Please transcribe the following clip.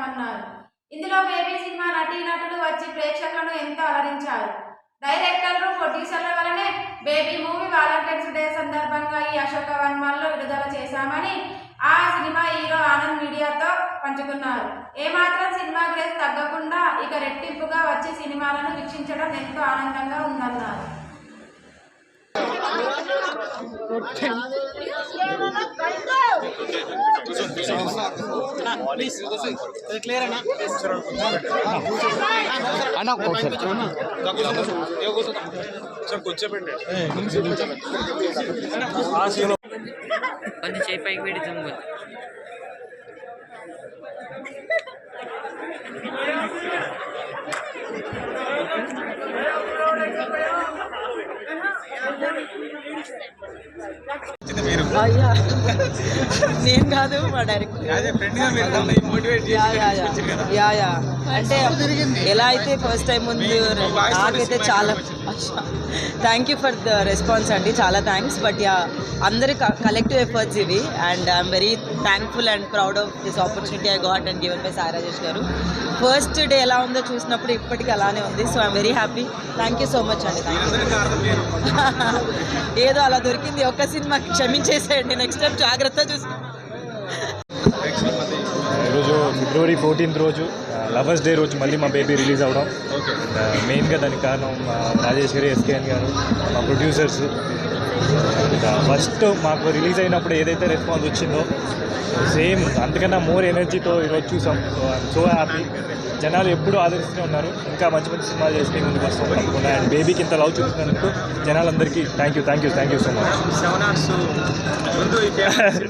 చేశామన్నారు. ఇందులో baby cinema నటీనటులు వచ్చి ప్రేక్షకులను ఎంతో అలరించారు. డైరెక్టర్లు, ప్రొడ్యూసర్ల వల్లనే బేబీ మూవీ వాలంటైన్స్ డే సందర్భంగా ఈ అశోక వన్మాల్లో విడుదల చేశామని ఆ సినిమా హీరో ఆనంద్ మీడియాతో పంచుకున్నారు. ఏమాత్రం సినిమా గ్రేస్ తగ్గకుండా ఇక రెట్టింపుగా వచ్చి సినిమాలను వీక్షించడం ఎంతో ఆనందంగా ఉందన్నారు. కొంచెం చేయి పైకి పెట్టి జూమ్ నేను కాదు మా డైరెక్టర్. అంటే ఎలా అయితే ఫస్ట్ టైం ముందు నాకైతే చాలా thank you for the response అండి, చాలా థ్యాంక్స్. బట్ అందరి కలెక్టివ్ ఎఫర్ట్స్ ఇవి and I'm very thankful and proud of this opportunity I got and given by Sai Rajesh గారు. ఫస్ట్ డే ఎలా ఉందో చూసినప్పుడు ఇప్పటికీ అలానే ఉంది. So I'm very happy. Thank you so much అండి. ఏదో అలా దొరికింది ఒక్క సినిమాకి, క్షమించేసేయండి. నెక్స్ట్ టైం జాగ్రత్త చూసి. ఈరోజు ఫిబ్రవరి 14th రోజు లవర్స్ డే రోజు మళ్ళీ మా బేబీ రిలీజ్ అవ్వడం. మెయిన్గా దానికి కారణం మా రాజేశ్వరి, ఎస్కేఎన్ గారు, మా ప్రొడ్యూసర్స్. ఫస్ట్ మాకు రిలీజ్ అయినప్పుడు ఏదైతే రెస్పాన్స్ వచ్చిందో సేమ్ అంతకన్నా మోర్ ఎనర్జీతో ఈరోజు చూసాం. So I'm so happy. జనాలు ఎప్పుడూ ఆదరిస్తూనే ఉన్నారు. ఇంకా మంచి మంచి సినిమాలు చేసి ముందుకు వస్తాం అనుకున్నా. అండ్ బేబీకి ఇంత లవ్ చూపిస్తున్నందుకు జనాలందరికీ థ్యాంక్ యూ సో మచ్.